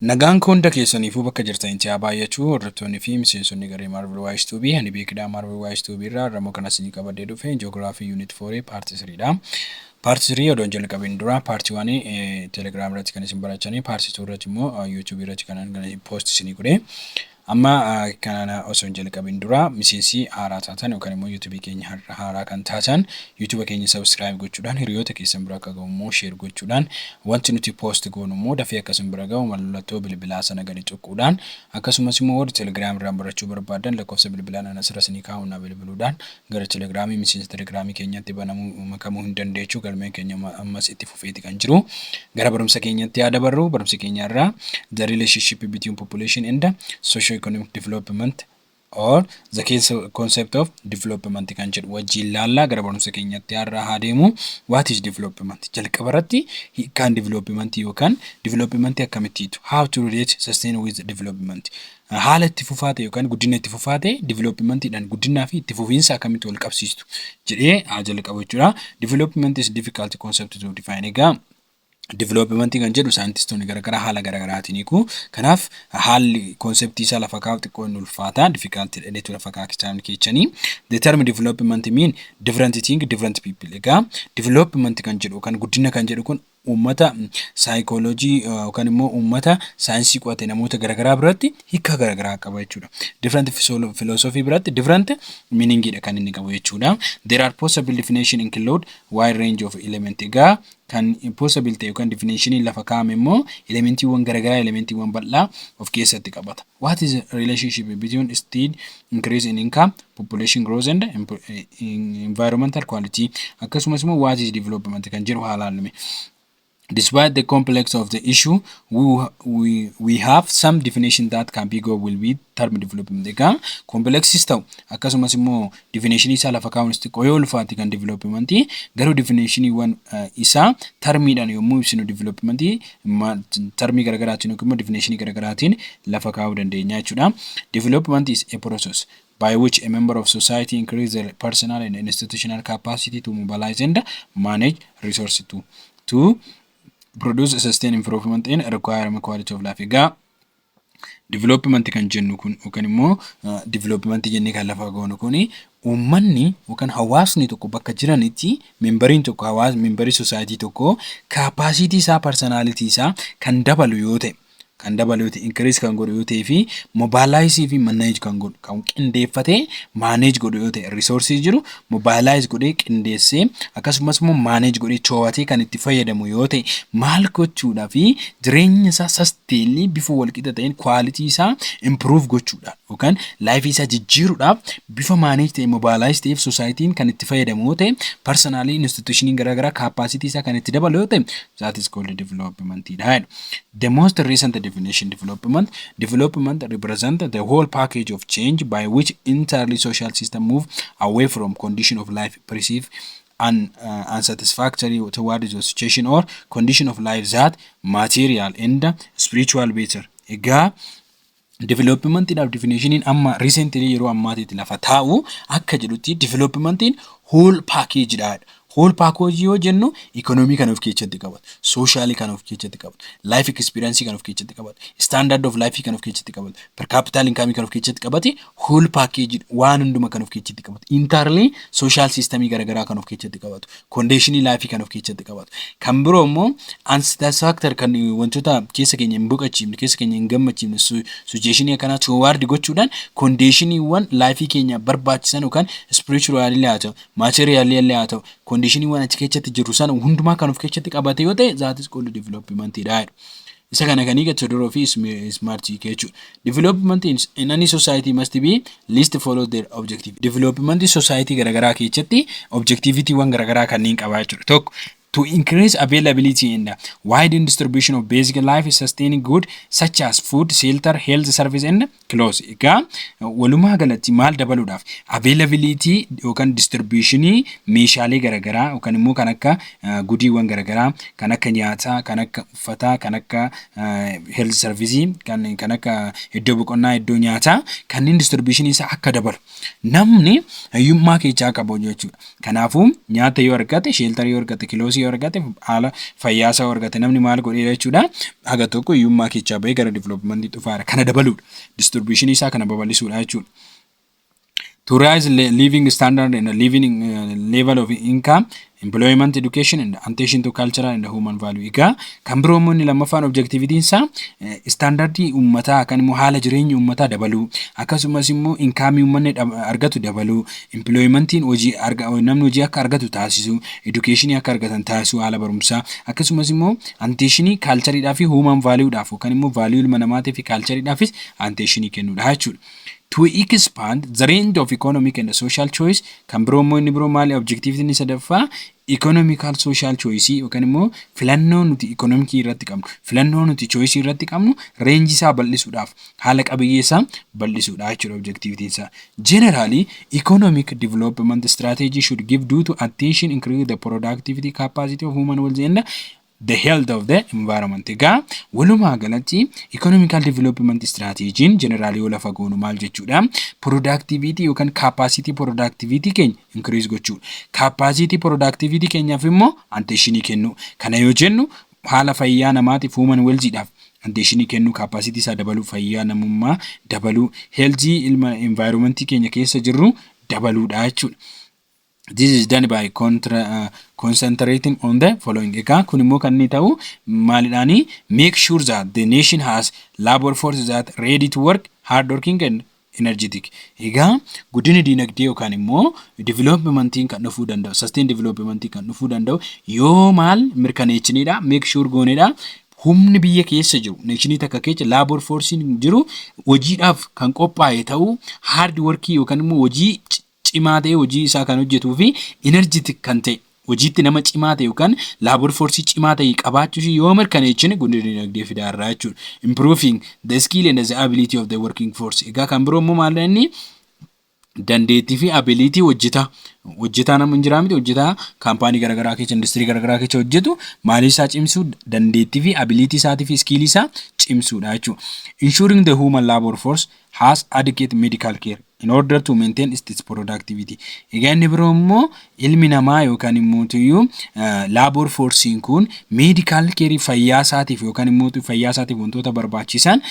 Nagaan kun keessaniifuu bakka jirtanitti haa baay'achuu hordoftoonni fi miseensonni garee Marvel Wise Tuubii ani beekidaa Marvel Wise Tuubii irraa ramoo kanas ni qabadee dhufe Geograph Unit 4 Part 3dha. Part 3 odoon jalqabin dura Part 1 Telegram irratti kan isin barachanii Part 2 irratti immoo YouTube irratti kan post isinii godhe. Amma kana osoo hin jalqabin dura miseensi haaraa taatan yookaan immoo YouTube keenya haaraa kan taatan YouTube keenya subscribe gochuudhaan hiriyoota keessan bira akka ga'u share gochuudhaan wanti nuti post goonu immoo dafee akkasuma bira ga'u mallattoo bilbilaa sana gadi tuquudhaan akkasumas immoo warri Telegram irraan barachuu barbaadan lakkoofsa bilbilaa nan asirra isinii kaa'uun bilbiluudhaan gara Telegramii miseensa Telegramii keenyatti banamuu makamuu hin dandeechu galmeen keenya ammas itti fufeeti kan jiru gara barumsa keenyatti yaa dabarru barumsa keenya irraa the relationship between population and socio-economic development or the concept of development kan jedhu wajjin laallaa gara barumsa keenyatti har'a haa deemu. What is development? Jalqaba irratti hiikkaan development yookaan development akkamittiitu how to relate sustain with development haala itti fufaa ta'e yookaan guddina itti fufaa ta'e developmentidhaan guddinaa fi itti fufiinsa akkamitti wal qabsiistu jedhee haa jalqabu jechuudha. Development is difficult concept to define. Egaa development kan jedhu saayintistoonni garagaraa haala garagaraatiin hiiku. Kanaaf haalli konseptii isaa lafa kaa'u xiqqoon ulfaata difficult jedhetu lafa kaa'u keessanii. The term development mean different thing different people. Egaa development kan jedhu kan guddina kan jedhu kun uummata psychology yookaan immoo uummata saayinsii qo'ate namoota garagaraa biratti hiika garagaraa qaba jechuudha. Different philosophy biratti different meaning dha kan inni qabu jechuudha. There are possible definition include wide range of element. Egaa kan possible ta'e yookaan definition lafa kaa'ame immoo elementiiwwan garagaraa elementiiwwan bal'aa of keessatti qabata. What is relationship between steady increase in income, population growth and environmental quality? Akkasumas immoo what is development kan jedhu haala haalame. Despite the complex of the issue, we have some definition that can be go will be term development. Egaa complexis ta'u akkasumas immoo definition isaa lafa kaa'uun xiqqoo ulfaati kan development garuu definition isaa termiidhaan yommuu ibsinu development termii garagaraatiin yookiin immoo definition garagaraatiin lafa kaa'uu dandeenya jechuudha. Development is a process by which a member of society increase their personal and institutional capacity to mobilize and manage resources to produce a sustained improvement in requirement quality of life. Egaa development kan jennu kun yookaan immoo development jennee kan lafa goonu kun uummanni yookaan hawaasni tokko bakka jiranitti memberiin tokko hawaas memberii society tokko capacity isaa personality isaa kan dabalu yoo ta'e increase kan godhu yoo ta'e fi mobilize fi manage kan godhu kan qindeeffate manage godhu yoo ta'e resources jiru mobilize godhee qindeessee akkasumas immoo manage godhee to'atee kan itti fayyadamu yoo ta'e maal gochuudhaa fi jireenya isaa sustain bifa walqixa ta'een quality isaa improve gochuudhaan yookaan life isaa jijjiiruudhaaf bifa manage ta'e mobilize ta'eef societyin kan itti fayyadamu yoo ta'e personally institution garagaraa capacity isaa kan itti dabalu yoo ta'e that is called development. The most recent definition development represent the whole package of change by which entirely social system move away from condition of life perceived unsatisfactory towards a situation or condition of life that material and spiritual better. Egaa development definition amma recently yeroo ammaatiitti lafa taa'u akka jedhutti development whole package dha. Whole package yoo jennu economy kan of keessatti qabatu, socially kan of keessatti qabatu, life experience kan of keessatti qabatu, standard of life kan of keessatti qabatu, per capita income kan of keessatti qabatu, whole package waan hunduma kan of keessatti qabatu, entirely social system garagaraa kan of keessatti qabatu, condition life kan of keessatti qabatu. Kan biroo immoo unsatisfactory kan wantoota keessa keenya hin boqachiifne, keessa keenya hin gammachiifne suggestion kana toward gochuudhaan condition life keenya barbaachisan yookaan spiritually haa ta'u, materially haa ta'u condition achi keessatti jiru sana hundumaa kan of keessatti qabate yoo ta'e that is called development dha. Isa kana kan hiika Todoroo fi smart jechuudha. Development in any society must be least follow their objective. Development society garagaraa keessatti objectivity wan garagaraa kanneen qabaa jechuudha. Tokko to increase availability and wide distribution of basic life sustaining good such as food, shelter, health service and clothes. Egaa walumaa galatti maal dabaluudhaaf availability yookaan distribution meeshaalee garagaraa yookaan immoo kan akka gudiiwwan garagaraa kan akka nyaataa kan akka uffataa kan akka health service kan akka iddoo boqonnaa iddoo nyaataa kanneen distribution isaa akka dabalu namni hiyyummaa keessaa qabu jechuudha. Kanaafuu nyaata yoo argate shelter yoo argate clothes resource argate haala fayyaa isaa argate namni maal godhee jechuudha haga tokko hiyyummaa keessaa bahee gara development dhufaara kana dabaluudha distribution isaa kana babal'isuudha jechuudha. To raise living standard and living level of income, employment, education, and attention to cultural and human value. Egaa kan biroo immoo inni lammaffaan objectivity isaa standardii uummataa kan immoo haala jireenya uummataa dabaluu akkasumas immoo income uummanni argatu dabaluu employmentiin namni hojii akka argatu taasisuu education akka argatan taasisuu haala barumsaa akkasumas immoo attention cultureedhaa fi human valueedhaaf kan immoo value ilma namaatii fi cultureedhaafis attention kennuudha jechuudha. To expand the range of economic and social choice kan biroo immoo inni biroo maali objectivity inni sadaffaa economical social choice yookaan immoo filannoo nuti economic irratti qabnu filannoo nuti choice irratti qabnu range isaa bal'isuudhaaf haala qabiyyee isaa bal'isuudha jechuudha objectivity isaa. Generally economic development strategy should give due to attention increase the productivity capacity of human well and the health of the environment. Egaa walumaa galatti economical development strategy generally wala fagoonu maal jechuudha productivity yookaan capacity productivity keenya increase gochuudha. Capacity productivity keenyaaf immoo attention kennu. Kana yoo jennu haala fayyaa namaatiif human well-dhaaf attention kennu capacity isaa dabaluu fayyaa namummaa dabaluu healthy ilma environment keenya keessa jirru dabaluudha jechuudha. This is done by concentrating on the following. Egaa kun immoo kan inni ta'u maalidhaani make sure that the nation has labor force that ready to work, hard working and energetic. Egaa guddina dinagdee yookaan immoo developmentiin kan dhufuu danda'u sustain developmentiin kan dhufuu danda'u yoo maal mirkaneechiniidha make sure goonedha humni biyya keessa jiru nationii takka keessa labor force jiru hojiidhaaf kan qophaa'e ta'u hard working yookaan immoo hojii cimaa ta'e hojii isaa kan hojjetuu fi energetic kan ta'e hojiitti nama cimaa ta'e yookaan labor force cimaa ta'e qabaachuu yoo mirkaneechine guddina dinagdee fidaarraa jechuudha. Improving the skill and the ability of the working force. Egaa kan biroo immoo maal inni dandeettii fi ability hojjetaa nama hin jiraamite hojjetaa kaampaanii garaagaraa keessa industirii garaagaraa keessa hojjetu maalii isaa cimsuu dandeettii fi ability isaatii fi skill isaa cimsuudha jechuudha. Ensuring the human labor force has adequate medical care in order to maintain its productivity. Egaa inni biroo immoo ilmi namaa yookaan immoo labor force kun medical care fayyaa isaatiif yookaan immoo fayyaa isaatiif wantoota barbaachisan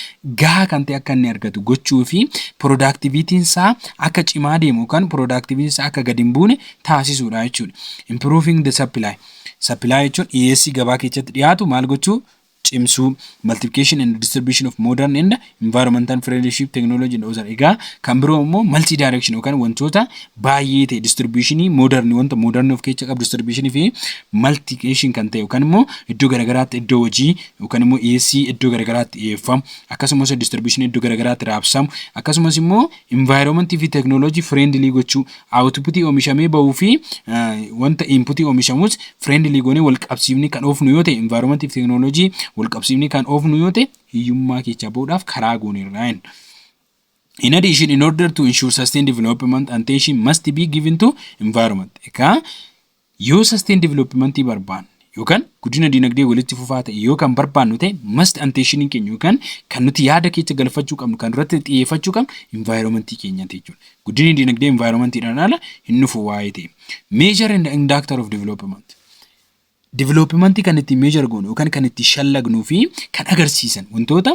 gahaa kan ta'e akka inni argatu gochuu fi productivity isaa akka cimaa deemu yookaan productivity isaa akka gadi hin buune taasisuudha jechuudha. Improving the supply jechuun dhiyeessii gabaa keessatti dhiyaatu maal gochuu cimsuu multiplication and distribution of modern and environmental friendship technology and other. Egaa kan biroo immoo multi direction yookaan wantoota baay'ee ta'e distribution modern wanta modern of keessa qabu distribution fi multiplication kan ta'e yookaan immoo iddoo garagaraatti iddoo hojii yookaan immoo dhiyeessii iddoo garagaraatti dhiyeeffamu akkasumas distribution iddoo garagaraatti raabsamu akkasumas immoo environment fi technology friendly gochuu output oomishamee bahuu fi wanta input oomishamus friendly goonee wal qabsiifni kan oofnu yoo ta'e environment fi technology wal qabsiifni kan oofnu yoo ta'e hiyyummaa keessaa bahuudhaaf karaa gooneerraa. In addition, in order to ensure sustained development, attention must be given to environment. Egaa yoo sustained development barbaanne yookaan guddina dinagdee walitti fufaa ta'e yoo kan barbaannu ta'e must attention keenya yookaan kan nuti yaada keessa galfachuu qabnu kan irratti xiyyeeffachuu qabnu environment keenyatti jechuudha. Guddinni dinagdee environmentidhaan ala hin dhufu waa'ee ta'e. Measure and indicator of development. Development kan itti measure goonu yookaan kan itti shallagnuu fi kan agarsiisan wantoota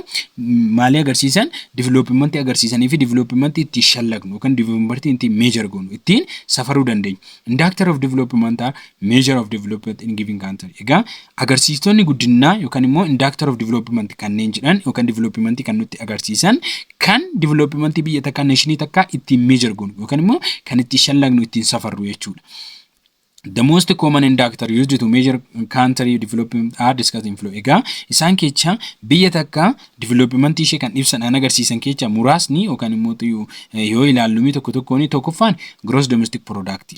maalii agarsiisan development agarsiisanii fi development itti shallagnu yookaan development itti measure goonu ittiin safaruu dandeenya. Indicator of development are measure of development in given country. Egaa agarsiistonni guddinaa yookaan immoo indicator of development kanneen jedhan yookaan development kan nutti agarsiisan kan development biyya takka nationii takka ittiin measure goonu yookaan immoo kan itti shallagnu ittiin safarru jechuudha. The most common indicator used to measure country development are discussed in flow. Egaa isaan keessa biyya takka development ishee kan ibsan agarsiisan keessa muraasni yookaan immoo yoo ilaallu tokkoon tokkoffaan gross domestic product.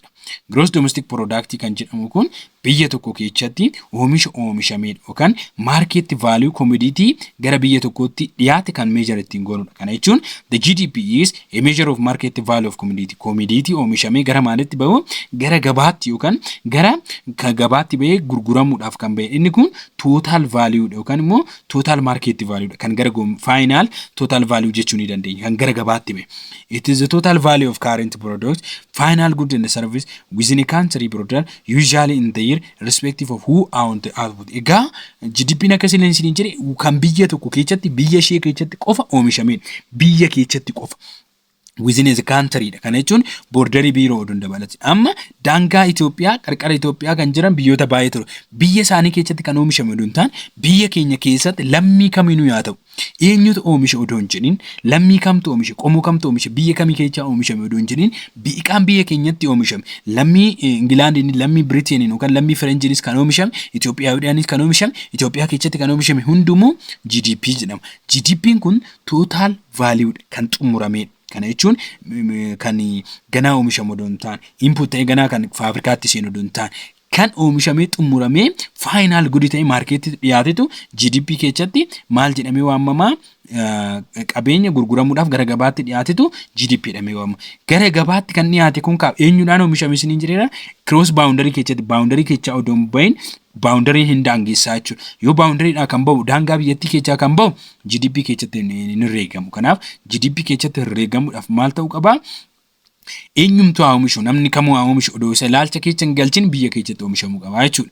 Gross domestic product kan jedhamu kun biyya tokko keessatti oomisha oomishamee yookaan market value commodity gara biyya tokkootti dhiyaate kan measure ittiin goonudha. Kana jechuun the GDP is a measure of market value of commodity. Commodity oomishamee gara maalitti bahu gara gabaatti yookaan yookaan gara gabaatti bahee gurguramuudhaaf kan bahe inni kun total value dha yookaan immoo total market value dha kan gara final total value jechuu ni dandeenya kan gara gabaatti bahe. It is the total value of current product, final good and service within a country product usually in the year respective of who own the output. Egaa GDP na kasi lensin jire kan biyya tokko keessatti biyya ishee keessatti qofa oomishameen biyya keessatti qofa within the country dha. Kana jechuun borderii biiroo oduun dabalati. Amma daangaa Itoophiyaa qarqara Itoophiyaa kan jiran biyyoota baay'ee ture. Biyya isaanii keessatti kan oomishame oduun ta'an biyya keenya keessatti lammii kamiinuu yaa ta'u eenyutu oomisha odoo hin jedhin lammii kamtu oomisha qomoo kamtu oomisha biyya kamii keessaa oomishame odoo hin jedhin biiqaan biyya keenyatti oomishame lammii Ingilaandiin lammii Biriiteeniin yookaan lammii Faranjiinis kan oomishame Itoophiyaadhaanis kan oomishame Itoophiyaa keessatti kan oomishame hundumuu GDP jedhama. GDP'n kun total value kan xumuramee kana jechuun kan ganaa oomishamu odoo hin taane input ta'ee ganaa kan faabirikaatti seenu odoo hin taane kan oomishamee xumuramee final good ta'ee maarkeetti dhiyaatetu GDP keessatti maal jedhamee waamamaa qabeenya gurguramuudhaaf gara gabaatti dhiyaatetu GDP jedhamee waamama. Gara gabaatti kan dhiyaate kun eenyudhaan oomishame isiniin jireera cross boundary keessatti boundary keessaa odoo hin bahin boundary hin daangessaa jechuudha. Yoo boundary dhaa kan bahu daangaa biyyattii keessaa kan bahu GDP keessatti hin herreegamu. Kanaaf GDP keessatti herreegamuudhaaf maal ta'uu qaba? Eenyumtu haa oomishu namni kamuu haa oomishu odoo isa ilaalcha keessa hin galchin biyya keessatti oomishamuu qaba jechuudha.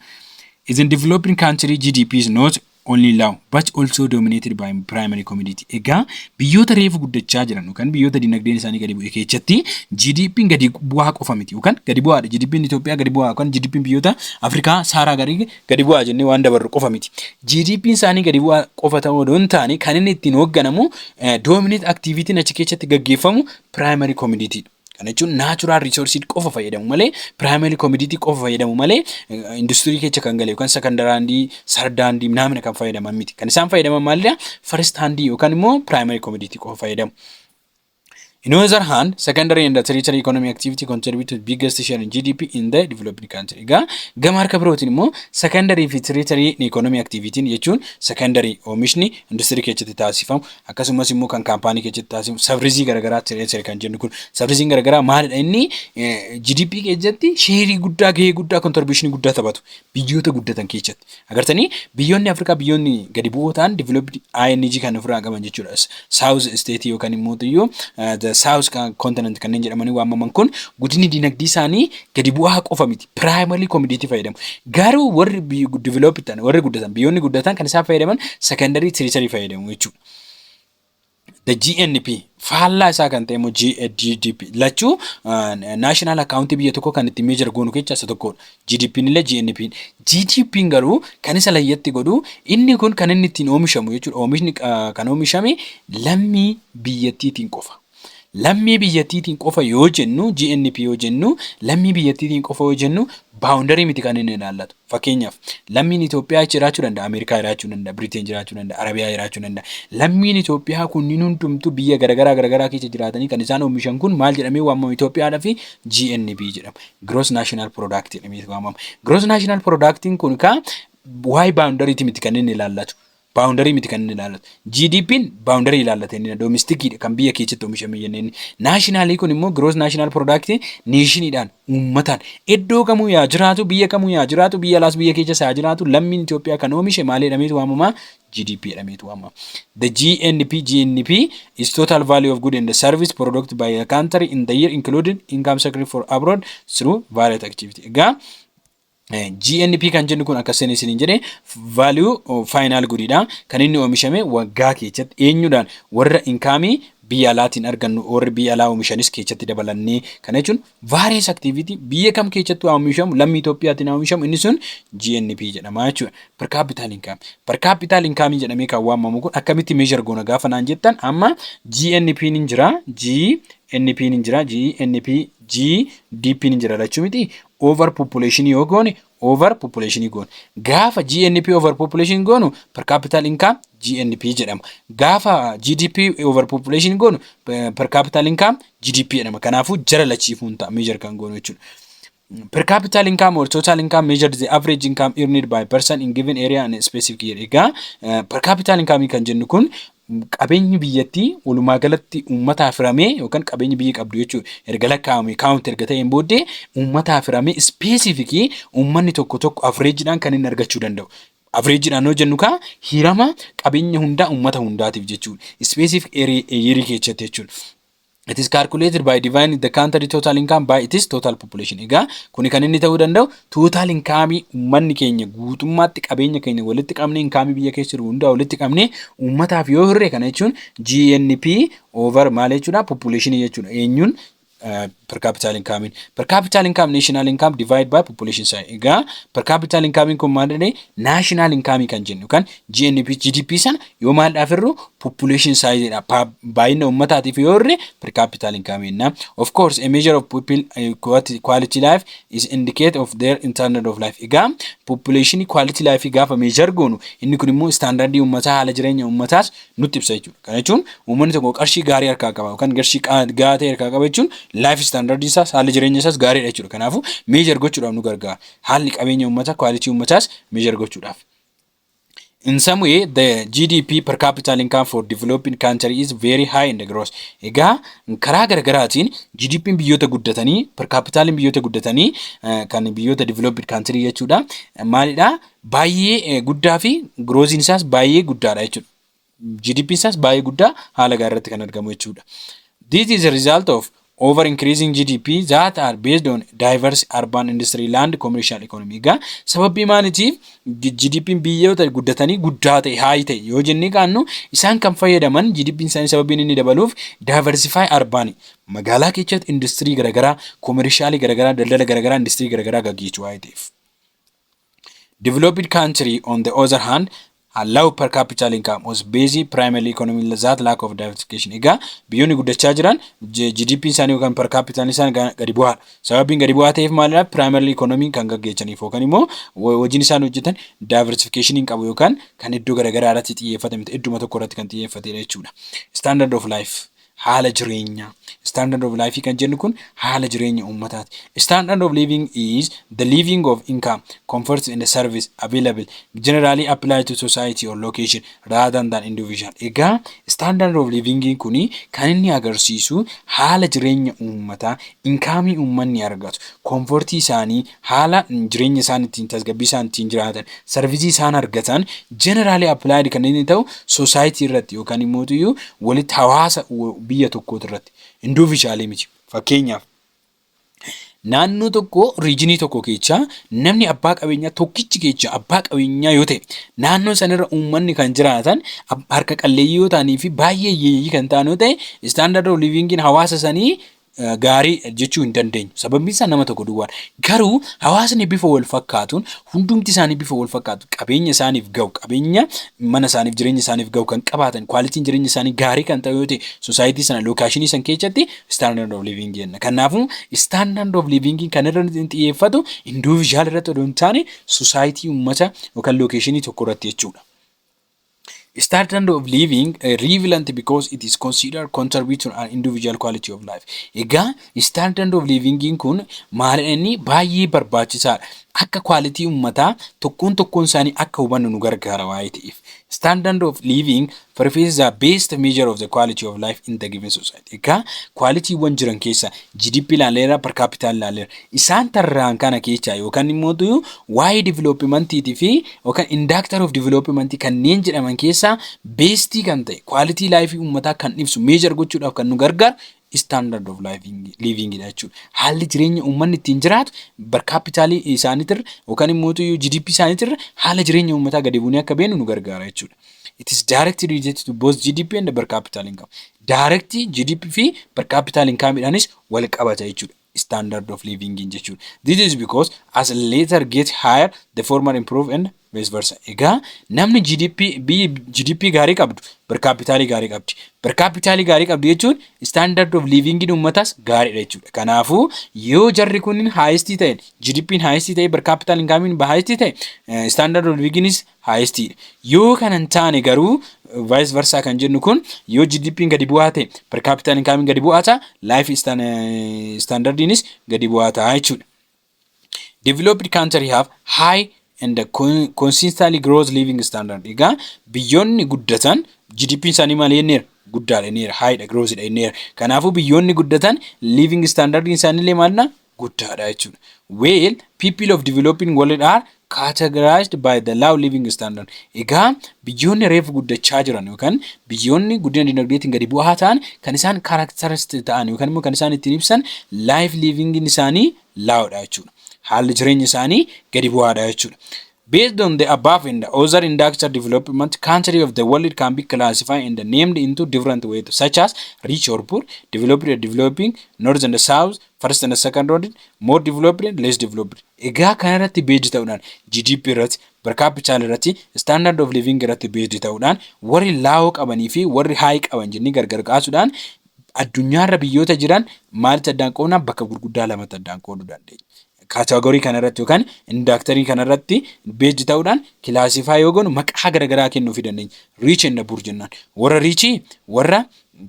Is in developing country GDP is not only low but also dominated by primary commodity. Egaa biyyoota reefu guddachaa jiran yookaan biyyoota dinagdeen isaanii gadi bu'e keessatti GDP'n gadi bu'aa qofa miti yookaan gadi bu'aadha. GDP'n Itoophiyaa gadi bu'aa yookaan GDP'n biyyoota Afrikaa Saaraa gadi bu'aa jennee waan dabarru qofa miti. GDP'n isaanii gadi bu'aa qofa ta'uu odoo hin taane kan inni ittiin hoogganamu dominate activity achi keessatti gaggeeffamu primary commodity. Kana jechuun natural resources qofa fayyadamu malee primary commodity qofa fayyadamu malee industry keessa kan gale yookaan secondary handii third handii namni kan fayyadaman miti. Kan isaan fayyadaman maalidha? First handii yookaan immoo primary commodity qofa fayyadamu. In other hand, secondary and tertiary economic activity contribute to the biggest share in GDP in the developing country. Egaa gama harka birootiin immoo secondary fi tertiary economic activity jechuun secondary oomishni industry keessatti taasifamu akkasumas immoo kan kaampaanii keessatti taasifamu sabrizii garagaraa tertiary kan jennu kun sabrizii garagaraa maalidha inni GDP keessatti sheerii guddaa gahee guddaa contribution guddaa taphatu biyyoota guddatan keessatti. Agartanii biyyoonni Afrikaa biyyoonni gadi bu'oo ta'an developed ING kan ofirraa qaban jechuudha. South state yookaan immoo tiyyoo South continent kanneen jedhamanii waamaman kun guddinni dinagdee isaanii gadi bu'aa qofa miti primary commodity fayyadamu. Garuu warri developed ta'an warri guddatan biyyoonni guddatan kan isaan fayyadaman secondary tertiary fayyadamu jechuudha. The GNP faallaa isaa kan ta'e immoo GDP lachuu national account biyya tokko kan itti measure goonu keessaa isa tokkodha. GDP illee GDP garuu kan isa layyatti godhu inni kun kan inni ittiin oomishamu jechuudha. Oomishni kan oomishame lammii biyyattiitiin qofa. Lammii biyyattiitiin qofa yoo jennu GNP yoo jennu lammii biyyattiitiin qofa yoo jennu boundary miti kan inni ilaallatu. Fakkeenyaaf lammiin Itoophiyaa jiraachuu danda'a, Ameerikaa jiraachuu danda'a, Biriteen jiraachuu danda'a, Arabiyaa jiraachuu danda'a. Lammiin Itoophiyaa kunniin hundumtuu biyya garaagaraa keessa jiraatanii kan isaan oomishan kun maal jedhamee waamamu Itoophiyaadhaa fi GNP jedhama. Gross National Product jedhamee waamama. Gross National Productiin kun waa'ee boundary miti kan inni ilaallatu. Boundary miti kan inni ilaallatu. GDP'n boundary ilaallata inni domestic kan biyya keessatti oomishame jenneen. Nationally kun immoo gross national product nationidhaan uummataan iddoo kamuu yaa jiraatu biyya kamuu yaa jiraatu biyya alaas biyya keessa yaa jiraatu lammiin Itoophiyaa kan oomishe maal jedhameetu waamama? GDP jedhameetu waamama. The GNP is total value of good and the service product by a country in the year including income secretary for abroad through various activity. Egaa GNP kan jennu kun akka isiniin jedhe value final goodidha kan inni oomishame waggaa keessatti eenyudhaan warra inkaamii biyya alaatiin argannu warri biyya alaa oomishanis keessatti dabalannee kana jechuun various activity biyya kam keessatti oomishamu lammii Itoophiyaatiin oomishamu inni sun GNP jedhama jechuudha. Per-Capita Income jedhamee kan waamamu kun akkamitti measure goona gaafa naan jettan amma GNP ni jira GDP ni jira lachuu miti overpopulation yoo goone overpopulation goone gaafa GNP overpopulation goonu per-capita income GNP jedhama gaafa GDP overpopulation goonu per-capita income GDP jedhama kanaafuu jara lachiifuun ta'a measure kan goonu jechuudha. Per-capita income or total income measured the average income earned by person in given area and specific year. Per-capita income kan jennu kun qabeenyi biyyattii walumaa galatti uummataaf hiramee yookaan qabeenyi biyya qabdu jechuudha. Erga lakkaa'amee kaawunti erga ta'een booddee uummataaf hiramee ispeesifikii uummanni tokko averejidhaan kan inni argachuu danda'u. Averejidhaan yoo jennu kaa hirama qabeenya hundaa uummata hundaatiif jechuudha. Ispeesifik eerii keessatti jechuudha. It is calculated by dividing the country total income by its total population. Egaa kuni kan inni ta'uu danda'u total income uummanni keenya guutummaatti qabeenya keenya walitti qabnee income biyya keessa jiru hundaa walitti qabnee uummataaf yoo hirre kana jechuun GNP over maal jechuudha population jechuudha. Eenyuun per capita income. Per capita income national income divided by population size. Egaa per capita income kun maal jedhee national income kan jennu kan GDP sana yoo maal dhaafirru population size dha. Baay'ina uummataatiif yoo hirre per capita income jenna. Of course a measure of people quality life is indicate of their standard of life. Egaa population quality life gaafa measure goonu inni kun immoo standardii uummataa haala jireenya uummataas nutti ibsa jechuudha. Kana jechuun uummanni tokko qarshii gaarii harkaa qaba yookaan qarshii gaarii ta'e harkaa qaba jechuun life standard isaas haala jireenya isaas gaariidha jechuudha. Kanaafuu measure gochuudhaaf nu gargaara. Haalli qabeenya uummataa quality uummataas measure gochuudhaaf. In some way, the GDP per capita income for developing country is very high in the gross. Egaa karaa garaagaraatiin GDP biyyoota guddatanii per capita biyyoota guddatanii kan biyyoota developing country jechuudha. Maalidha? Baay'ee guddaa fi gross isaas baay'ee guddaadha jechuudha. GDP isaas baay'ee guddaa haala gaariirratti kan argamu jechuudha. This is a result of over increasing GDP that are based on diverse urban industry land commercial economy. Egaa sababii maaliitiif GDP biyyoota guddatanii guddaa ta'e high ta'e yoo jennee kaannu isaan kan fayyadaman GDP isaanii sababiin inni dabaluuf diversify urban magaalaa keessatti industrii garagaraa commercial garagaraa daldala garagaraa industrii garagaraa gaggeessuu waa'ee ta'eef. Developed country on the other hand allow per capita income was based primarily economy that lack of diversification. Egaa biyyoonni guddachaa jiran GDP isaanii yookaan per capita isaanii gadi bu'aadha. Sababiin gadi bu'aa ta'eef maalidha? Primarily economy kan gaggeessaniif yookaan immoo hojiin isaan hojjetan diversification hin qabu yookaan kan iddoo garaagaraa irratti xiyyeeffate miti idduma tokko irratti kan xiyyeeffatedha jechuudha. Standard of life haala jireenyaa. Standard of life kan jennu kun haala jireenya uummataati. Standard of living is the living of income, comforts and the service available generally applied to society or location rather than individual. Egaa standard of living kuni kan inni agarsiisu haala jireenya uummataa, income uummanni argatu, comfortii isaanii, haala jireenya isaanii ittiin tasgabbii isaanii ittiin jiraatan, service isaan argatan generally applied kan inni ta'u society irratti yookaan immoo walitti hawaasa biyya tokkooti irratti. Individually miti. Fakkeenyaaf naannoo tokko regionii tokko keessa namni abbaa qabeenyaa tokkichi keessa abbaa qabeenyaa yoo ta'e naannoo sanarra uummanni kan jiraatan harka qalleeyyii yoo ta'anii fi baay'ee hiyyeeyyii kan ta'an yoo ta'e standard of living hawaasa sanii gaarii jechuu hin dandeenyu. Sababni isaa nama tokko duwwaadha. Garuu hawaasni bifa wal fakkaatuun hundumti isaanii bifa wal fakkaatu qabeenya isaaniif ga'u qabeenya mana isaaniif jireenya isaaniif ga'u kan qabaatan quality jireenya isaanii gaarii kan ta'u yoo ta'e society sana location san keessatti standard of living jenna. Kanaafuu standard of living kan irratti xiyyeeffatu individual irratti odoo hin taane society uummata yookaan location tokko irratti jechuudha. Standard of living relevant because it is considered contribute to an individual quality of life. Egaa standard of living kun maal inni baay'ee barbaachisaadha. Akka quality uummataa tokkoon isaanii akka hubannu nu gargaara waa'ee ta'eef. Standard of living prefaces the best measure of the quality of life in the given society. Egaa quality wan jiran keessa GDP ilaaleera per capita ilaaleera. Isaan tarraan kana keessa yookaan immoo waa'ee developmentii fi yookaan indicator of development kanneen jedhaman keessa best kan ta'e quality life uummataa kan ibsu measure gochuudhaaf kan nu gargaaru standard of living jechuudha. Haalli jireenya uummanni ittiin jiraatu per capita isaaniitirra yookaan immoo GDP isaaniitirra haala jireenya uummataa gadi buunee akka beeknu nu gargaara jechuudha. It is directly related to both GDP and the per capita income. Direct GDP fi per capita income idhaanis wal qabata jechuudha. Standard of living jechuudha. This is because as later get higher, the former improve and vice versa. Egaa namni GDP gaarii qabdu per capita gaarii qabdi. Per capita gaarii qabdi jechuun standard of living uummataas gaariidha jechuudha. Kanaafuu yoo jarri kunniin highest ta'e GDP highest ta'e per capita income highest ta'e standard of living is highest. Yoo kana hin taane garuu vice versa kan jennu kun yoo GDP gadi bu'aa ta'e per capita income gadi bu'aa ta'a life standardinis gadi bu'aa ta'a jechuudha. Developed country have high and consistently grows living standard. Egaa biyyoonni guddatan GDP isaanii maal jenneera? Guddaadha jenneera. Haayidha, groosidha jenneera. Kanaafuu biyyoonni guddatan living standard isaaniillee maalidha? Guddaadha jechuudha. Well, people of developing world are categorized by the low living standard. Egaa biyyoonni reefu guddachaa jiran yookaan biyyoonni guddina dinagdeetiin gadi bu'aa ta'an kan isaan characteristic ta'an yookaan immoo kan isaan ittiin ibsan life living isaanii low dha jechuudha. Haalli jireenya isaanii gadi bu'aadha jechuudha. Based on the above and the other industrial development, country of the world can be classified and named into different ways, such as rich or poor, developed and developing, north and the south, first and the second order, more developed and less developed. Egaa kanarratti based ta'uudhaan GDP irratti, per-capita irratti, standard of living irratti based ta'uudhaan warri laawoo qabanii fi warri high qaban jennee gargar qaasuudhaan addunyaarra biyyoota jiran maalitti addaan qoodna? Bakka gurguddaa lamatti addaan qooduu dandeenya. Kaataagorii kanarratti yookaan indaktarii kanarratti beejji ta'uudhaan kilaasifaa yoo goonu maqaa garaagaraa kennuu fi dandeenya. Riich and poor jennaan. Warra riichii warra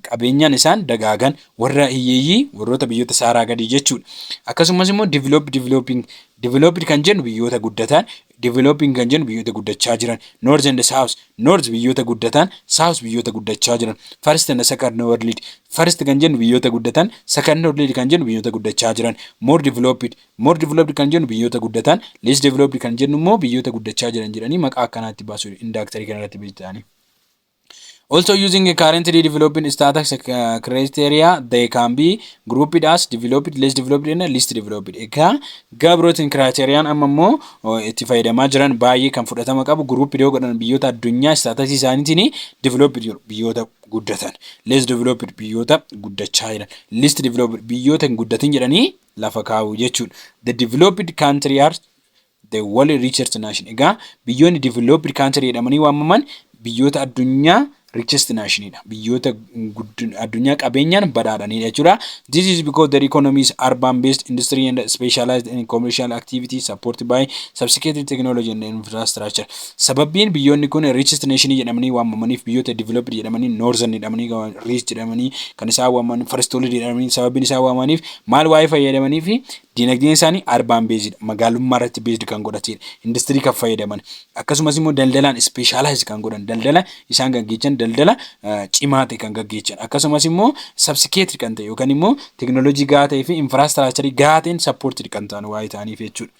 qabeenyaan isaan dagaagan, warra hiyyeeyyii warroota biyyoota saaraa gadii jechuudha. Akkasumas immoo developed kan jennu biyyoota guddatan, developing kan jennu biyyoota guddachaa jiran, north and south, north biyyoota guddatan, south biyyoota guddachaa jiran, first and second world, first kan jennu biyyoota guddatan, second world kan jennu biyyoota guddachaa jiran, more developed kan jennu biyyoota guddatan, less developed kan jennu immoo biyyoota guddachaa jiran jedhanii maqaa akkanaatti baasu indaktarii kanarratti beektaani. Also using a currently developing status criteria, they can be grouped as developed, less developed and least developed. Egaa gabrotin criterion amma immoo itti fayyadamaa jiran baay'ee kan fudhatama qabu grouped yoo godhan biyyoota addunyaa status isaaniitiin developed biyyoota guddatan, less developed biyyoota guddachaa jiran, least developed biyyoota hin guddatin jedhanii lafa kaa'u jechuudha. The developed country are the world richest nation. Egaa biyyoonni developed country jedhamanii waamaman biyyoota addunyaa richest nation dha. Biyyoota addunyaa qabeenyaan badhaadhanidha jechuudha. This is because their economy is urban based industry and specialized in commercial activities supported by sophisticated technology and infrastructure. Sababiin biyyoonni kun richest nation jedhamanii waamamaniif biyyoota developed jedhamanii northern jedhamanii rich jedhamanii kan isaan waamaman first world jedhamanii sababiin isaan waamaniif maal waa'ee fayyadamanii fi dinagdeen isaanii urban based magaalummaa irratti based kan godhatedha. Industry kan fayyadaman akkasumas immoo daldalaan specialized kan godhan daldala isaan gaggeessan daldala cimaa ta'e kan gaggeessan akkasumas immoo sophisticated kan ta'e yookaan immoo technology gahaa ta'ee fi infrastructure gahaa ta'een supported kan ta'an waa'ee ta'aniif jechuudha.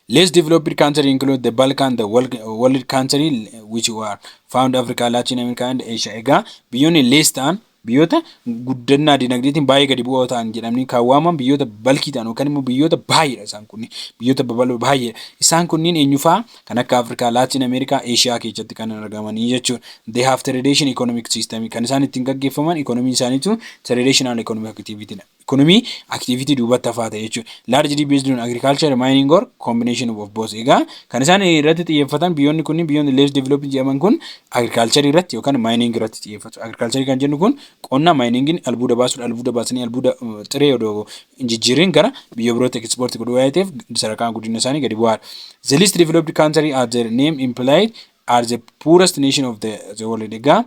Less developed countries include the Balkan, the world country which were found Africa, Latin America and Asia. Egaa biyyoonni less ta'an biyyoota guddannaa dinagdeetiin baay'ee gadi bu'aa ta'an jedhamanii kaawwaman biyyoota balkii ta'an yookaan immoo biyyoota baay'eedha isaan kunniin biyyoota babal'oo baay'eedha. Isaan kunniin eenyufaa kan akka Afrikaa, Latin America, Asia keessatti kan argamanii jechuudha. They have traditional economic system kan isaan ittiin gaggeeffaman economy isaaniitu traditional economic activity dha. Economy activity duubatti hafaa ta'e jechuudha. Largely based on agriculture, mining or combination of both. Egaa kan isaan irratti xiyyeeffatan biyyoonni kunniin biyyoonni less developed jedhaman kun agriculture irratti yookaan mining irratti xiyyeeffatu. Agriculture kan jennu kun qonna miningin albuuda baasuun albuuda baasanii albuuda xiree odoo injijjiirin gara biyya birootti export godhuu waan ta'eef sadarkaan guddina isaanii gadi bu'aadha. The least developed country as their name implied are the poorest nation of the world. Egaa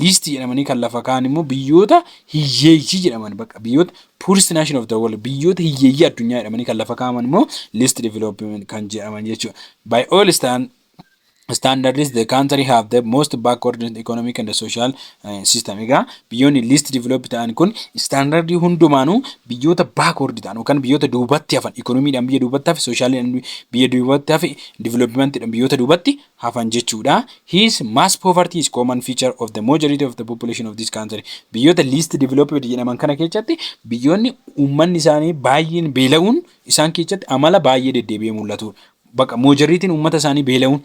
least jedhamanii kan lafa kaa'an immoo biyyoota hiyyeeyyii jedhaman bakka biyyoota poorest nation of the world biyyoota hiyyeeyyii addunyaa jedhamanii kan lafa kaa'aman immoo least development kan jedhaman jechuudha. By all standards the country have the most backward economic and social system. Egaa biyyoonni least developed ta'an kun standardii hundumaanuu biyyoota backward ta'an yookaan biyyoota duubatti hafan economyidhaan biyya duubatti hafe socialidhaan biyya duubatti hafe developmentidhaan biyyoota duubatti hafan jechuudha. His mass poverty is common feature of the majority of the population of this country. Biyyoota least developed jedhaman kana keessatti biyyoonni uummanni isaanii baay'een beela'uun isaan keessatti amala baay'ee deddeebi'ee mul'atu. Bakka majoritiin uummata isaanii beela'uun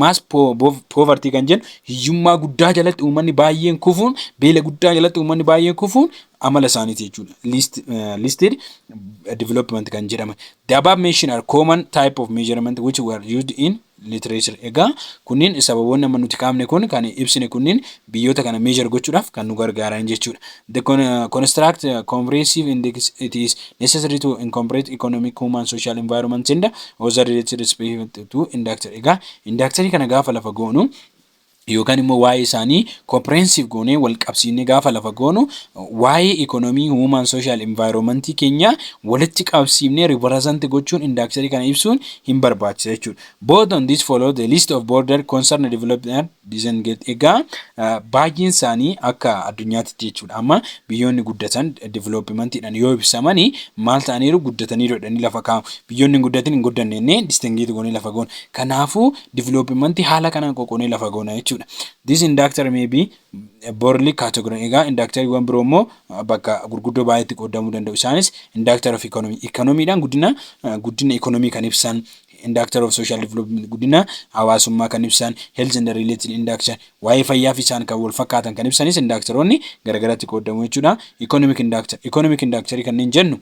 mass poverty kan jennu hiyyummaa guddaa jalatti uummanni baay'een kufuun beela guddaa jalatti uummanni baay'een kufuun amala isaaniiti jechuudha. Listed development kan jedhaman. The above mentioned are common type of measurement which were used in literature. Egaa kunniin sababoonni amma nuti kaafne kun kan ibsine kunniin biyyoota kana measure gochuudhaaf kan nu gargaaran jechuudha. The construct comprehensive index it is necessary to incorporate economic, human, social, environment and other related respect to indicators. Egaa indicatorii kana gaafa lafa goonu yookaan immoo waa'ee isaanii comprehensive goonee wal qabsiisnee gaafa lafa goonu waa'ee economy human social environment keenya walitti qabsiifnee represent gochuun indaakisarii kana ibsuun hin barbaachisa jechuudha. Both on this follow the list of border concern development disengage egaa baay'een isaanii akka addunyaatti jechuudha. Amma biyyoonni guddatan developmentidhaan yoo ibsamanii maal ta'aniiru guddataniiru jedhanii lafa kaa'u. Biyyoonni guddatin hin guddannee disengage goonee lafa goona. Kanaafuu development haala kanaan qoqqoonee lafa goona jechuudha. This inductor may be broadly categorized. Egaa inductoriiwwan biroo immoo bakka gurguddoo baay'eetti qoodamuu danda'u. Isaanis inductor of economy. Economyidhaan guddina economy kan ibsan. Inductor of social development guddina hawaasummaa kan ibsan. Health and related induction. Waa'ee fayyaa fi isaan kan wal fakkaatan kan ibsanis inductoroonni garagaraatti qoodamu jechuudha. Economic inductor. Economic inductorii kanneen jennu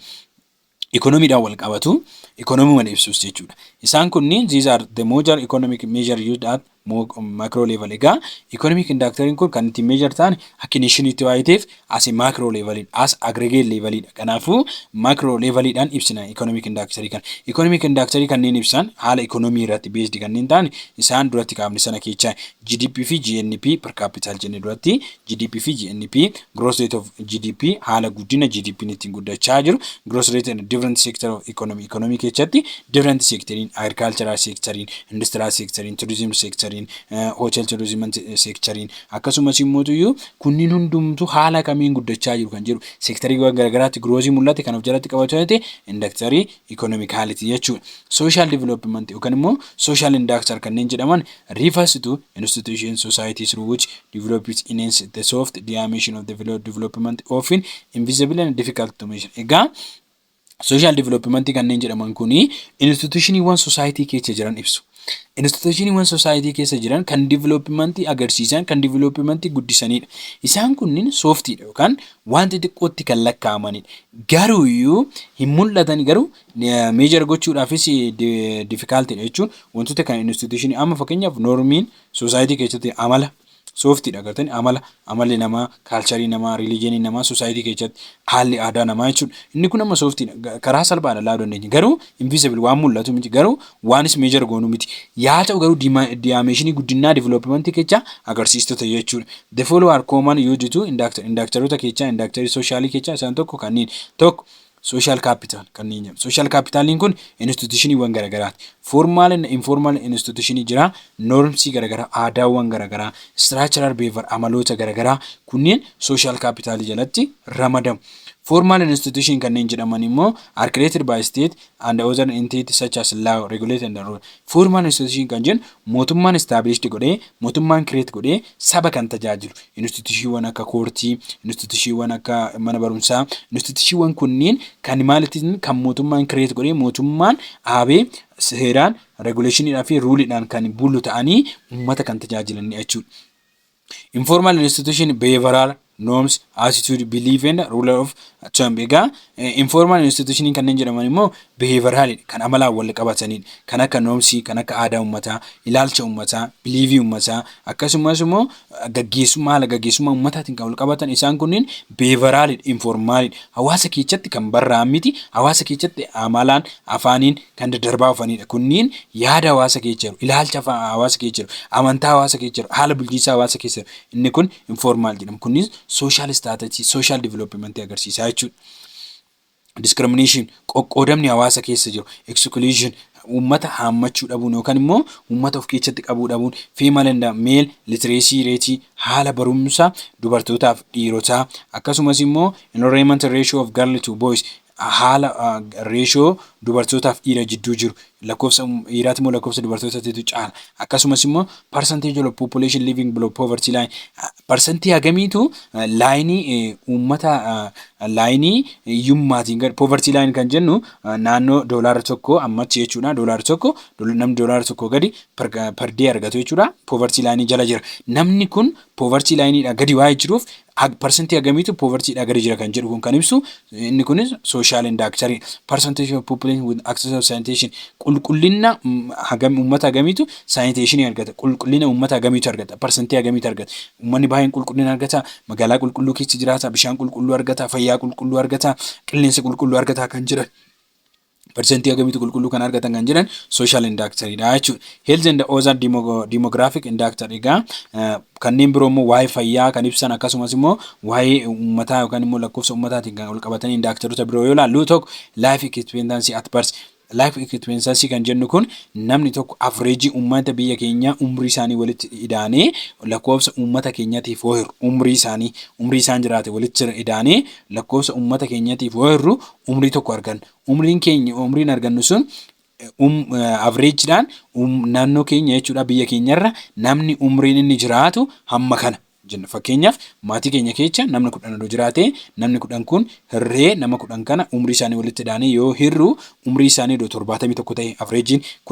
economyidhaan wal qabatu. Economy wal ibsus jechuudha. Isaan kunniin these are the major economic measure used at macro level. Egaa economic inductoring kun kan itti measure ta'an akka nationitti waa'iteef as macro level as aggregate level. Kanaafuu macro level dhaan ibsina economic inductoring kan. Economic inductoring kanneen ibsan haala economy irratti based kanneen ta'an isaan duratti kaafne sana keessaa GDP fi GNP per capita jenne duratti GDP fi GNP gross rate of GDP haala guddina GDP ittiin guddachaa jiru gross rate in different sector of economy keessatti different sectorin agricultural sectorin industrial sectorin tourism sector hotel tourism sectorin akkasumas immoo kunniin hundumtu haala kamiin guddachaa jiru kan jiru sectorii garagaraatti growth mul'ate kan of jalatti qabatu inductory economicality jechuudha. Social development yookaan immoo social inductor kanneen jedhaman refers to institutions society through which develops in the soft dimension of the development often invisible and difficult to measure. Egaa social development kanneen jedhaman kuni institutioniiwwan society keessa jiran ibsu. Institutioniiwwan society keessa jiran kan development agarsiisan kan development guddisanidha. Isaan kunniin softidha yookaan wanti xiqqootti kan lakkaa'amanidha. Garuu iyyuu hin mul'atan garuu measure gochuudhaafis difficultidha jechuun wantoota kan institutionii amma fakkeenyaaf normiin society keessatti amala softidha agartanii amalli namaa culture namaa religion namaa society keessatti haalli aadaa namaa jechuudha. Inni kun amma softidha karaa salphaadhaan laaluu dandeenya garuu invisible waan mul'atu miti garuu waanis measure goonu miti yaa ta'u garuu dimensionii guddinaa development keessa agarsiistota jechuudha. The follow are common used to inductorota keessa inductory socialii keessa isaan tokko kanneen tokko social capital kanneen jedhamu. Social capitalin kun institutioniiwwan garagaraati. Formal and informal institutionii jira. Normsii garagaraa, aadaawwan garagaraa, structural behavior amaloota garagaraa kunneen social capital jalatti ramadamu. Formal institution kanneen jedhaman immoo are created by state and other entities such as law, regulate and rule. Formal institution kan jennu mootummaan established godhee mootummaan create godhee saba kan tajaajilu. Institutioniiwwan akka koortii, institutioniiwwan akka mana barumsaa, institutioniiwwan kunneen kan maalitiin kan mootummaan create godhee mootummaan aabee seeraan regulationidhaa fi ruleidhaan kan bulu ta'anii uummata kan tajaajilan jechuudha. Informal institution behavioral norms, attitude, belief and rule of thumb. Egaa informal institution kanneen jedhaman immoo behavioral kan amalaan wal qabatanidha. Kan akka normsii, kan akka aadaa uummataa, ilaalcha uummataa, beliefii uummataa akkasumas immoo gaggeessummaa haala gaggeessummaa uummataatiin kan wal qabatan isaan kunneen behavioral informal hawaasa keessatti kan barraa'an miti hawaasa keessatti amalaan afaaniin kan daddarbaa ofanidha. Kunniin yaada hawaasa keessa jiru, ilaalcha hawaasa keessa jiru, amantaa hawaasa keessa jiru, haala bulchiinsa hawaasa keessa jiru. Inni kun informal jedhama. Kunniin social strategy, social development agarsiisaa jechuudha. Discrimination qoqqoodamni hawaasa keessa jiru, exclusion uummata haammachuu dhabuun yookaan immoo uummata of keessatti qabuu dhabuun, female and male literacy rate haala barumsa dubartootaaf dhiirotaa akkasumas immoo enrollment ratio of girl to boys haala ratio dubartootaaf dhiira jidduu jiru lakkoofsa dhiiraati moo lakkoofsa dubartootaatu caala akkasumas immoo percentage of population living below poverty line percentage hagamiitu laayinii uummata laayinii yummaatiin gad poverty line kan jennu naannoo doolaara tokko ammatti jechuudha doolaara tokko namni doolaara tokko gadi per day argatu jechuudha poverty line jala jira namni kun poverty line dha gadi waa jiruuf percentage hagamiitu poverty dha gadi jira kan jedhu kun kan ibsu inni kunis social inductor percentage of population with access of sanitation qulqullina hagam ummata hagamiitu sanitation argata qulqullina ummata hagamiitu argata percentage hagamiitu argata ummanni baay'een qulqullina argata magaalaa qulqulluu keessa jiraata bishaan qulqulluu argata fayyaa qulqulluu argata qilleensa qulqulluu argata kan jedhan percentii agamiitu qulqulluu kan argatan kan jedhan social indactoridha jechuudha. Health and other demographic indactor egaa kanneen biroo immoo waa'ee fayyaa kan ibsan akkasumas immoo waa'ee uummataa yookaan immoo lakkoofsa uummataatiin kan wal qabatanii indactorota biroo yoo ilaallu tokko life expectancy at birth. Life expectancy kan jennu kun namni tokko average uummata biyya keenya umrii isaanii walitti idaanee lakkoofsa uummata keenyatiif ooyiru umrii isaan jiraate walitti idaanee lakkoofsa uummata keenyatiif ooyiru umrii tokko argan. Umriin argannu sun averageedhaan naannoo keenya jechuudha biyya keenyarra namni umriin inni jiraatu hamma kana jenna. Fakkeenyaaf maatii keenya keessa namni 10 jiraate namni 10 kun hirree nama 10 kana umrii isaanii walitti idaanee yoo hirru umrii isaanii 71 ta'e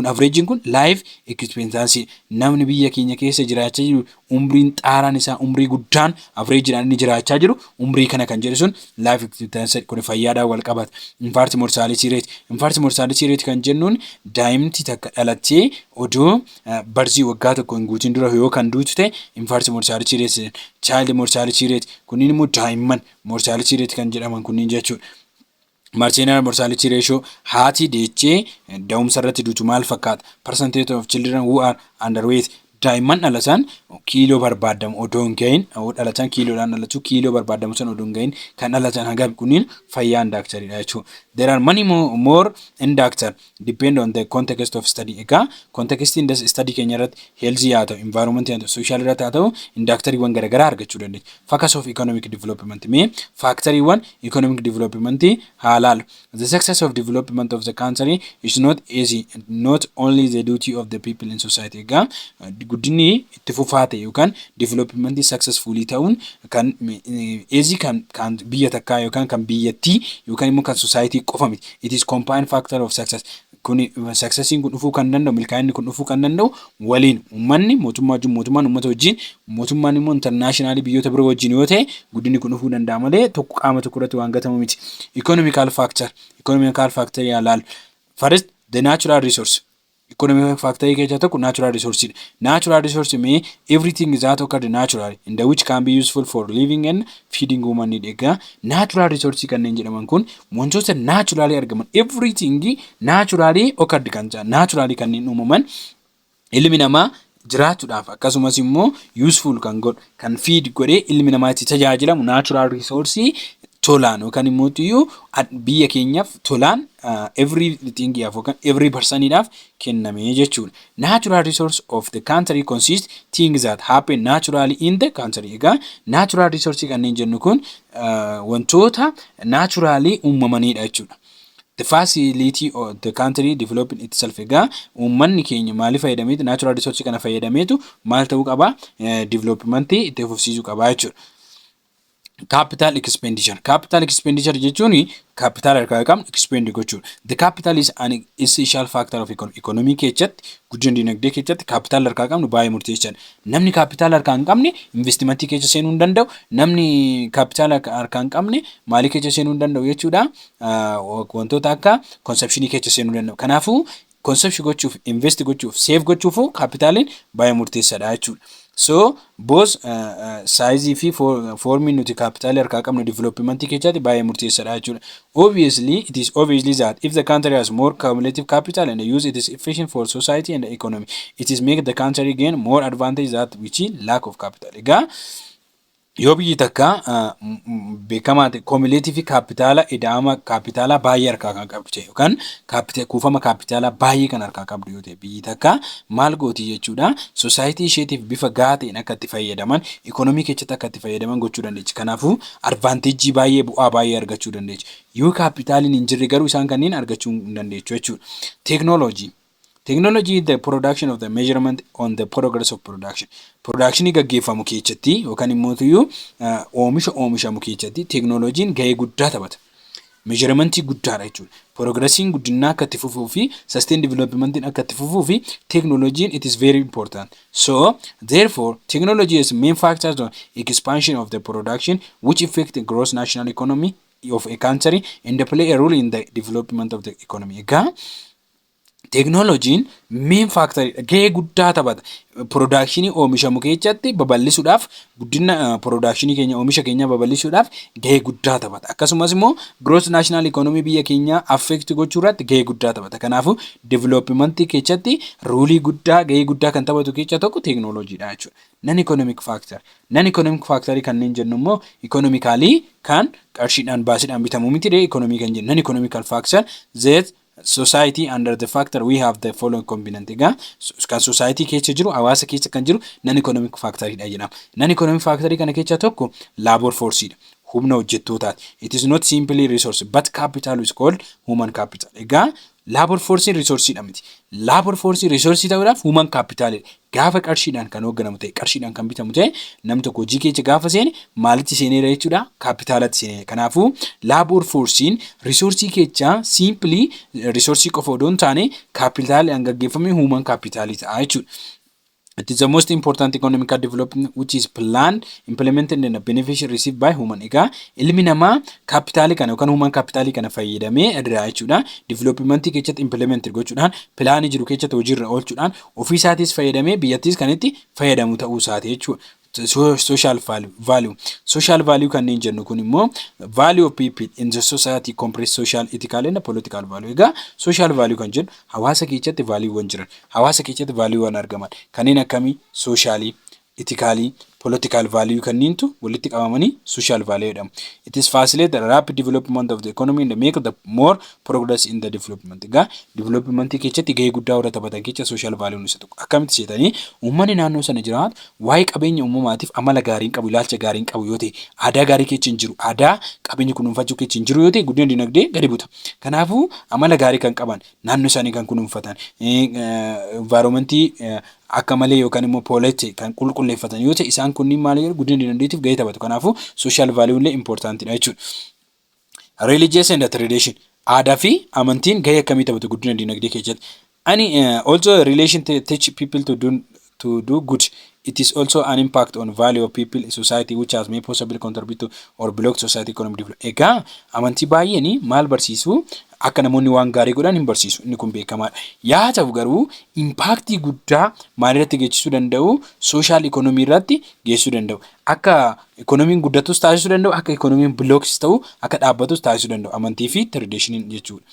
averagein kun life expectancy namni biyya keenya keessa jiraachaa jiru umriin xaaraan isaa umrii guddaan averageidhaan inni jiraachaa jiru umrii kana kan jedhu sun life expectancy kun fayyaadhaan wal qabata. Infant mortality rate kan jennuun daa'imti takka dhalattee odoo barzii waggaa tokko hin guutin dura yoo kan duutu ta'e infant mortality rate, child mortality rate kunniin immoo daa'imman mortality rate kan jedhaman kunniin jechuudha. Maternal mortality ratio haati deechee da'umsa irratti duutu maal fakkaata? Percentage of children who are underweight daa'imman dhalatan kiiloo barbaadamu odoo hin gahin dhalatan kiiloodhaan dhalatu kiiloo barbaadamu san odoo hin gahin kan dhalatan hagam kunniin fayyaa indactoridha jechuudha. There are many more indactor depend on the context of study. Egaa contextiin study keenya irratti health yaa ta'u environment yaa ta'u social irratti haa ta'u indactoriiwwan garaagaraa argachuu dandeenya. Focus of economic development mee factoriiwwan economic development haa laalu. The success of development of the country is not easy, not only the duty of the people in society. Egaa guddinni itti fufaa ta'e yookaan development successfully ta'uun kan easy kan biyya takkaa yookaan kan biyyattii yookaan immoo kan society qofa miti. It is combined factor of success. Kuni successiin kun dhufuu kan danda'u milkaa'inni kun dhufuu kan danda'u waliin uummanni mootummaan uummata wajjin mootummaan immoo internationally biyyoota biroo wajjin yoo ta'e guddinni kun dhufuu danda'a malee tokko qaama tokko irratti waan gatamu miti. Economical factor yaa laalu. First the natural resource. Economic factor keessa tokko natural resource. Natural resource means everything that occurs naturally in the which can be useful for living and feeding human need. Egaa natural resource kanneen jedhaman kun wantoota naturally argaman everything naturally occurred kan jedhan naturally kanneen uumaman ilmi namaa jiraachuudhaaf akkasumas immoo useful kan godhu kan feed godhee ilmi namaa itti tajaajilamu natural resource tolaan yookaan immoo biyya keenyaaf tolaan everything yookaan every personiidhaaf kenname jechuudha. Natural resource of the country consists things that happen naturally in the country. Egaa natural resource kanneen jennu kun wantoota naturally uumamanidha jechuudha. The facility of the country developing itself. Egaa uummanni keenya maaliif fayyadameetu natural resource kana fayyadameetu maal ta'uu qaba development itti fufsiisuu qaba jechuudha. Capital expenditure jechuun capital harkaa qabnu expend gochuudha. The capital is an essential factor of economy keessatti guddina dinagdee keessatti capital harkaa qabnu baay'ee murteessaadha. Namni capital harkaa hin qabne investment keessa seenuu hin danda'u. Namni capital harkaa hin qabne maalii keessa seenuu hin danda'u jechuudha. Wantoota akka consumption keessa seenuu danda'u. Kanaafuu consumption gochuuf invest gochuuf save gochuuf capitaliin baay'ee murteessaadha jechuudha. So both size fi forming nuti capital harkaa qabnu development keessatti baay'ee murteessaadha jechuudha. Obviously it is obviously that if the country has more cumulative capital and use it is efficient for society and the economy, it is make the country gain more advantage that which lack of capital. Egaa yoo biyyi takka beekamaa ta'e cumulative capital ida'ama capital baay'ee harkaa kan qabdu ta'e yookaan kuufama capital baay'ee kan harkaa qabdu yoo ta'e biyyi takka maal gooti jechuudha. Society isheetiif bifa gahaa ta'een akka itti fayyadaman economy keessatti akka itti fayyadaman gochuu dandeechi. Kanaafuu advantage baay'ee bu'aa baay'ee argachuu dandeechi. Yoo capitaliin hin jirre garuu isaan kanneen argachuu hin dandeechu jechuudha. Technology is the production of the measurement on the progress of production. Production gaggeeffamu keessatti yookaan immoo oomishamu keessatti teknooloojiin gahee guddaa taphata. Measurement guddaadha jechuudha. Progressiin guddinaa akka itti fufuu fi sustain development akka itti fufuu fi technology it is very important. So therefore technology is main factors on expansion of the production which affect the gross national economy of a country and play a role in the development of the economy. Egaa Teknooloojiin main faaktarii gahee guddaa taphata. Piroodakshinii oomishamu keessatti babal'isuudhaaf guddina piroodakshinii keenya oomisha keenya babal'isuudhaaf gahee guddaa taphata. Akkasumas immoo gross national economy biyya keenyaa affect gochuu irratti gahee guddaa taphata. Kanaafuu developmentii keessatti roolii guddaa gahee guddaa kan taphatu keessaa tokko teknooloojiidha jechuudha. Non economic factor. Non economic factorii kanneen jennu immoo economically kan qarshiidhaan baasiidhaan bitamu miti economy kan jennu. Non economical factor that society under the factor we have the following component. Egaa kan society keessa jiru hawaasa keessa kan jiru non economic factory dha jedhama. Non economic factory kana keessa tokko labor force dha. Humna hojjettootaati. It is not simply resource but capital is called human capital. Egaa labor force resource dha miti. Labor force resource ta'uudhaaf human capital dha. Gaafa qarshiidhaan kan hoogganamu ta'e qarshiidhaan kan bitamu ta'e namni tokko hojii keessa gaafa seene maalitti seeneera jechuudha kaapitaalatti seeneera. Kanaafuu labor forcein resource keessa simply resource qofa odoo hin taane kaapitaalaan gaggeeffame human capital ta'a jechuudha. It is the most important economic development which is planned, implemented and beneficial received by human. Egaa ilmi namaa kaapitaalii kana yookaan human capital kana fayyadamee irraa jechuudha. Developmentii keessatti implement gochuudhaan pilaanii jiru keessatti hojiirra oolchuudhaan ofii isaatis fayyadamee biyyattis kan itti fayyadamu ta'uu isaati jechuudha. Social value. Social value kanneen jennu kun immoo value of people in the society compress social, ethical and political value. Egaa social value kan jennu hawaasa keessatti value wan jiran, hawaasa keessatti value wan argaman kanneen akkamii socially, ethically, political value kanneentu walitti qabamanii social value jedhamu. It is facilitate the rapid development of the economy and make the more progress in the development. Egaa development keessatti gahee guddaa warra taphatan keessa social value isa tokko. Akkamitti seetanii uummanni naannoo sana jiraatu waa'ee qabeenya uumamaatiif amala gaariin qabu, ilaalcha gaariin qabu yoo ta'e, aadaa gaarii keessa hin jiru, aadaa qabeenya kunuunfachuu keessa hin jiru yoo ta'e guddina dinagdee gadi buta. Kanaafuu amala gaarii kan qaban, naannoo isaanii kan kunuunfatan, environmentii akka malee yookaan immoo poolite kan qulqulleeffatan yoo ta'e isaan kunniin maal jedhu guddina dinagdeetiif gahee taphatu. Kanaafuu social value illee important dha jechuudha. Religious and tradition. Aadaa fi amantiin gahee akkamii taphatu guddina dinagdee keessatti? Also relation teach people to do good. It is also an impact on value of people in society which has may possibly contribute to or block society economic development. Egaa amantii baay'een maal barsiisu akka namoonni waan gaarii godhan hin barsiisu. Inni kun beekamaadha. Yaa ta'u garuu impaaktii guddaa maalirratti geessisuu danda'u? Social economy irratti geessisuu danda'u. Akka economiin guddatus taasisuu danda'u, akka economiin blocks ta'u, akka dhaabbatus taasisuu danda'u. Amantii fi tradition jechuudha.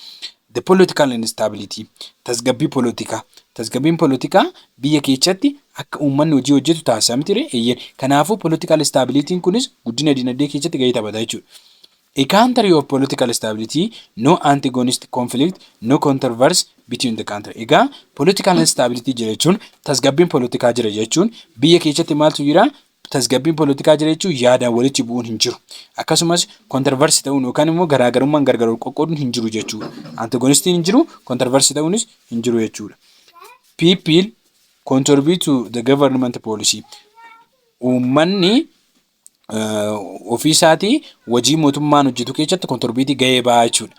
The political instability. Tasgabbii politika. Tasgabbiin politika biyya keessatti akka uummanni hojii hojjetu taasisaa miti ree. Kanaafuu political stability kunis guddina dinagdee keessatti gahee taphata jechuudha. A country of political stability, no antagonistic conflict, no controversy between the country. Egaa political stability jechuun tasgabbiin politikaa jira jechuun biyya keessatti maaltu jira? Tasgabbiin politikaa jira jechuun yaadaan walitti bu'uun hin jiru. Akkasumas controversy ta'uun yookaan immoo garaagarummaan gargar qoqqooduun hin jiru jechuudha. Antagonistiin hin jiru, controversy ta'uunis hin jiru jechuudha. People contribute to the government policy. Uummanni ofii isaatii hojii mootummaan hojjetu keessatti contribute gahee ba'aa jechuudha.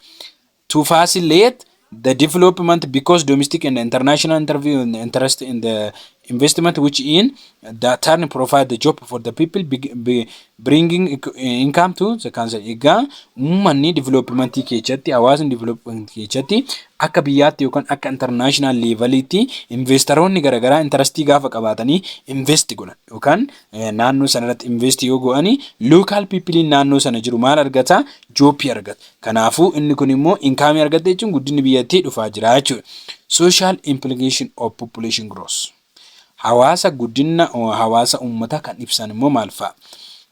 To facilitate the development because domestic and international interest in the investment which in the turn provide the job for the people bringing income to the country. Egaa uummanni development keessatti hawaasni development keessatti akka biyyaatti yookaan akka international levelitti investoroonni garaagaraa interestii gaafa qabaatanii invest godhan yookaan naannoo sana irratti invest yoo go'anii local people naannoo sana jiru maal argata? Job argata. Kanaafuu inni kun immoo income argata jechuun guddinni biyyattii dhufaa jira jechuudha. Social implication of population growth. Hawaasa guddina hawaasa uummataa kan ibsan immoo maal fa'a?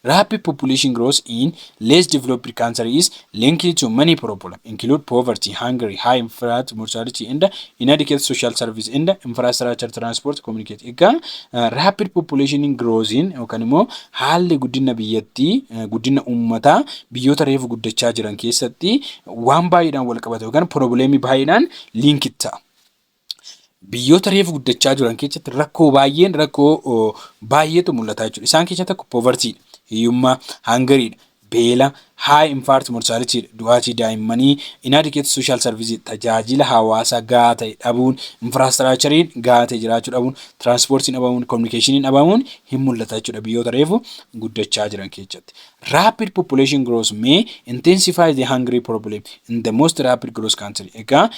Rapid population growth in less developed countries is linked to many problems, include poverty, hunger, high infant mortality, and inadequate social service and infrastructure, transport, communication. Egaa rapid population growth in yookaan immoo haalli guddina biyyattii guddina uummataa biyyoota reefu guddachaa jiran keessatti waan baay'eedhaan wal qabata yookaan problemii baay'eedhaan linked ta'a. Biyyoota reefu guddachaa jiran keessatti rakkoo baay'eetu mul'ata jechuudha. Isaan keessaa tokko poverty, hiyyummaa, hangariidha, beela, high infant mortality du'aatii daa'immanii, inadequate social services tajaajila hawaasaa gahaa ta'e dhabuun, infrastructurein gahaa ta'e jiraachuu dhabuun, transportiin dhabamuun, communicationin dhabamuun hin mul'ata jechuudha biyyoota reefu guddachaa jiran keessatti. Rapid population growth may intensify the hungry problem in the most rapid growth country. Egaa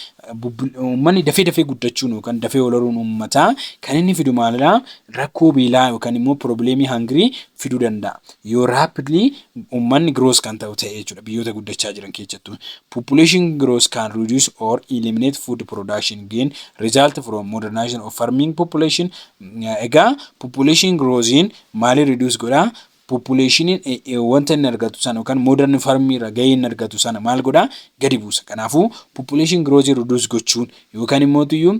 uummanni dafee guddachuun yookaan dafee oloruun uummataa kan inni fidu maalidhaa? Rakkoo beelaa yookaan immoo probleemii hungry fiduu danda'a. Yoo rapidly uummanni growth kan ta'u ta'e jechuudha biyyoota guddachaa jiran keessattuu. Population growth can reduce or eliminate food production gain result from modernization of farming population. Egaa population growthin maali reduce godhaa? Population wanta inni argatu sana yookaan modern farming irra gahee inni argatu sana maal godhaa? Gadi buusa. Kanaafuu population growth reduce gochuun yookaan immoo tuyyuu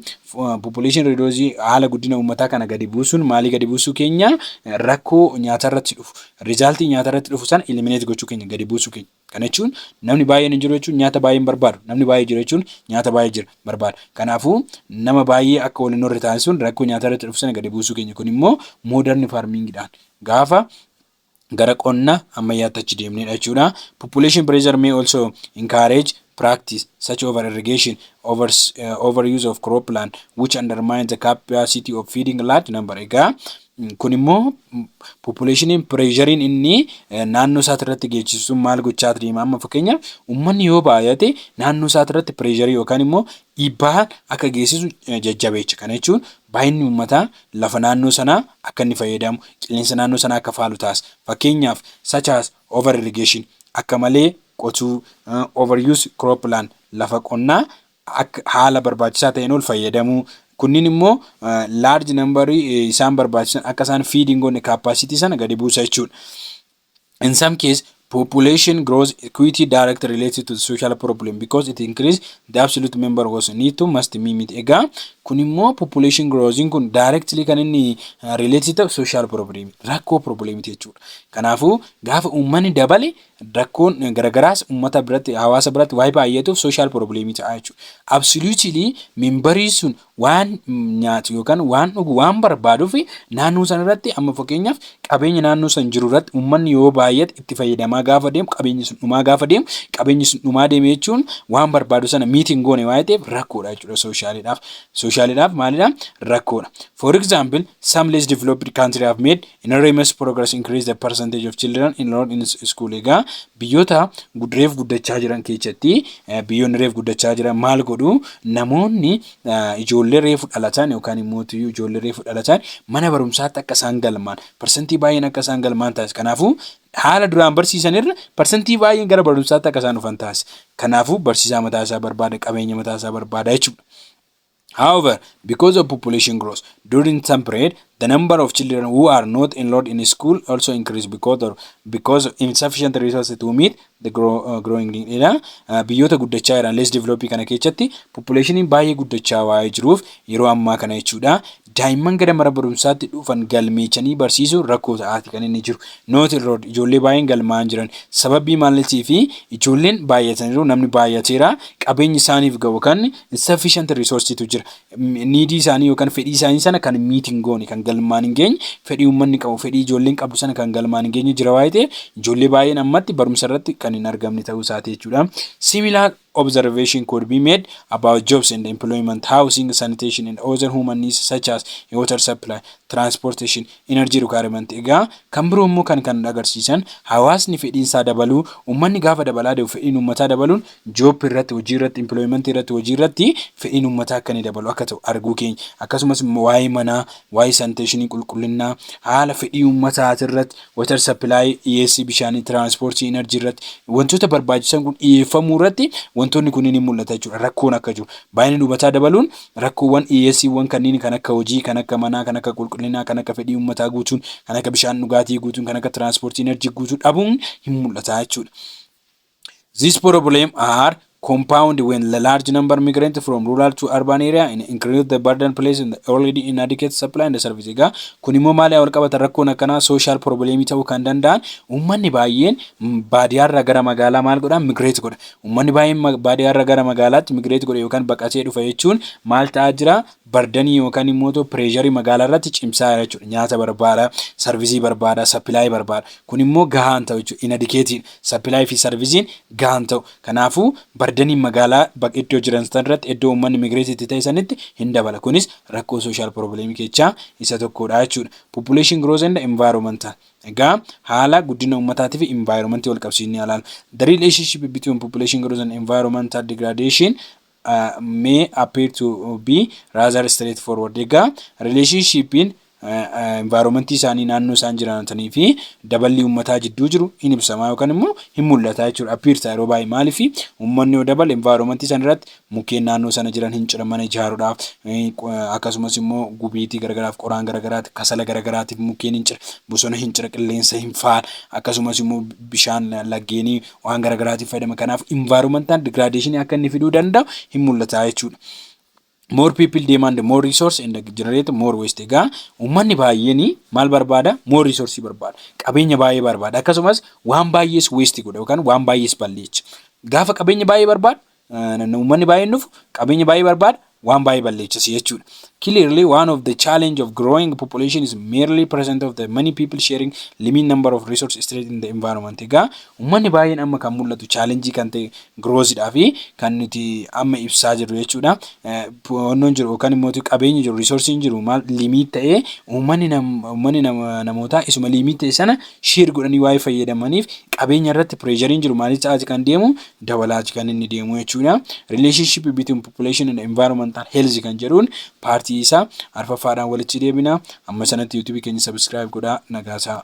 population reduce haala guddina uummataa kana gadi buusuun maalii gadi buusuu keenya? Rakkoo nyaata irratti dhufu. Result nyaata irratti dhufu sana eliminate gochuu keenya gadi buusuu keenya. Kana jechuun namni baay'een hin jiru jechuun nyaata baay'een barbaadu. Namni baay'ee jira jechuun nyaata baay'ee jira barbaadu. Kanaafuu nama baay'ee akka waliin horre taasisuun rakkoo nyaata irratti dhufu sana gadi buusuu keenya. Kun immoo modern farmingidhaan gaafa gara qonna ammayyaatti achi deemnedha jechuudha. Population pressure may also encourage practice such over irrigation, overuse of cropland which undermines the capacity of feeding large number. Egaa kun immoo population pressurein inni naannoo isaati irratti geessisuun maal gochaa deema? Amma fakkeenyaaf uummanni yoo baay'ate naannoo isaati irratti pressure yookaan immoo dhiibbaa akka geessisu jajjabeecha. Kana jechuun baay'inni uummataa lafa naannoo sanaa akka inni fayyadamu, qilleensa naannoo sanaa akka faalu taasisa. Fakkeenyaaf such as over irrigation akka malee qotuu, overuse cropland lafa qonnaa akka haala barbaachisaa ta'een ol fayyadamu. Kunniin immoo large number isaan barbaachisan akka isaan feeding on capacity sana gadi buusa jechuudha. In some case population growth equity directly related to the social problem because it increase the absolute member was need to must meet. Egaa kun immoo population growth kun directly kan inni related to social problem, rakkoo problem jechuudha. Kanaafuu gaafa uummanni dabale rakkoon garagaraas uummata biratti hawaasa biratti waa'ee baay'atuuf social problem ta'a jechuudha. Absolutely memberii sun waan nyaatu yookaan waan dhugu waan barbaaduuf naannoo sana irratti amma fakkeenyaaf qabeenya naannoo san jiru irratti uummanni yoo baay'ate itti fayyadamaa gaafa deemu qabeenyi sun dhumaa gaafa deemu qabeenyi sun dhumaa deeme jechuun waan barbaadu sana meeting goone waa'ee ta'eef rakkoodha jechuudha sooshaaliidhaaf. Sooshaaliidhaaf maalidha? Rakkoodha. For example, some less developed countries have made enormous progress increase the percentage of children enrolled in school. Egaa biyyoota reef guddachaa jiran keessatti biyyoonni reef guddachaa jiran maal godhu? Namoonni ijoollee reefu dhalatan yookaan immoo ijoollee reefu dhalatan mana barumsaatti akka isaan galmaan persentii baay'een akka isaan galmaan taasisa. Kanaafuu haala duraan barsiisan irra persentii baay'een gara barumsaatti akka isaan dhufan taasisa. Kanaafuu barsiisaa mataa isaa barbaada, qabeenya mataa isaa barbaada jechuudha. However, because of population growth during some period, the number of children who are not enrolled in school also increase because of insufficient resources to meet the growing need. Biyyoota guddachaa jiran less developing kana keessatti population baay'ee guddachaa waa'ee jiruuf yeroo ammaa kana jechuudha. Daa'imman gara mana barumsaatti dhufan galmeechanii barsiisuu rakkoo ta'aati kan inni jiru. Not enrolled ijoollee baay'een galmaa'an jiran sababii maalitii fi ijoolleen baay'ataniiru, namni baay'ateera, qabeenyi isaaniif ga'u kan insufficient resources tu jira. Niidii isaanii yookaan fedhii isaanii sana kan meeting goone kan galmaan hin geenye, fedhii uummanni qabu, fedhii ijoolleen qabu sana kan galmaan hin geenye jira waa'ee ta'e ijoollee baay'een ammatti barumsa irratti kan hin argamne ta'uu isaati jechuudha. Similar observation could be made about jobs and employment, housing, sanitation and other human needs such as water supply, transportation, energy requirement. Egaa kan biroo immoo kan agarsiisan hawaasni fedhiin isaa dabaluu, uummanni gaafa dabalaa deemu fedhiin uummataa dabaluun job irratti, hojii irratti, employment irratti, hojii irratti fedhiin uummataa akka inni dabalu akka ta'u arguu keenya. Akkasumas waa'ee manaa, waa'ee sanitationii qulqullinnaa, haala fedhii uummataa irratti, water supply, dhiyeessii bishaanii, transportii, energy irratti wantoota barbaachisan kun dhiyeeffamuu irratti wantoonni kunniin ni mul'ata jechuudha. Rakkoon akka jiru baay'inni uummataa dabaluun rakkoowwan dhiyeessiiwwan kanneen kan akka hojii, kan akka manaa, kan akka qulqullinaa, kan akka fedhii uummataa guutuun, kan akka bishaan dhugaatii guutuun, kan akka transportii energy guutuu dhabuun hin mul'ata jechuudha. These problems are compound when the large number migrant from rural to urban area and increase the burden placed in the already inadequate supply and service. Egaa kun immoo maali wal qabata rakkoon akkanaa social problem ta'uu kan danda'an uummanni baay'een baadiyyaarraa gara magaalaa maal godhan migrate godha. Uummanni baay'een baadiyyaarraa gara magaalaatti migrate godha yookaan baqatee dhufa jechuun maal ta'aa jira bardanii yookaan immoo pressure magaalaa irratti cimsaa jechuudha. Nyaata barbaada, servicii barbaada, supply barbaada. Kun immoo gahaan ta'u jechuudha. Inadequate supply fi servicii gahaan ta'u. Kanaafuu bardanii magaalaa iddoo jiran irratti iddoo uummanni migrate itti taasisanitti hin dabala. Kunis rakkoo social problem keessaa isa tokkodha jechuudha. Population growth and environment. Egaa haala guddina uummataatii fi environment wal qabsiisnee ilaallu. The relationship between population growth and environmental degradation may appear to be rather straightforward. Egaa relationship in environment isaanii naannoo isaan jiraatanii fi daballi uummataa jidduu jiru hin ibsamaa yookaan immoo hin mul'ata jechuudha. Appear yeroo baay'ee maaliif uummanni yoo dabale environment isaan irratti mukkeen naannoo sana jiran hin ciraman ijaaruudhaaf akkasumas immoo gubiitii garagaraaf qoraan garagaraatiif kasala garagaraatiif mukkeen hin cira bosona hin cira qilleensa hin faan akkasumas immoo bishaan laggeenii waan garagaraatiif fayyadama. Kanaaf environmental degradation akka inni fiduu danda'u hin mul'ata jechuudha. More people demand more resource and generate more waste. Egaa uummanni baay'een maal barbaada? More resource barbaada. Qabeenya baay'ee barbaada. Akkasumas waan baay'ees waste godha yookaan waan baay'ees balleessa. Gaafa qabeenya baay'ee barbaada uummanni baay'een dhufu qabeenya baay'ee barbaada waan baay'ee balleessas jechuudha. Clearly, one of the challenge of growing population is merely present of the many people sharing limited number of resources straight in the environment. Egaa uummanni baay'een amma kan mul'atu challenge kan ta'e growthidhaa fi kan nuti amma ibsaa jirru jechuudha. Wannoon jiru yookaan immoo qabeenyi jiru resourcing jiru maal limit ta'ee uummanni namoota isuma limit ta'e sana share godhanii waa'ee fayyadamaniif qabeenya irratti pressurein jiru maaliif ta'aati kan deemu dabalaati kan inni deemu jechuudha. Relationship between population and environmental health kan jedhuun paartii isaa arfaffaadhaan walitti deebina. Amma sanatti YouTube keenya subscribe godhaa nagaasaa.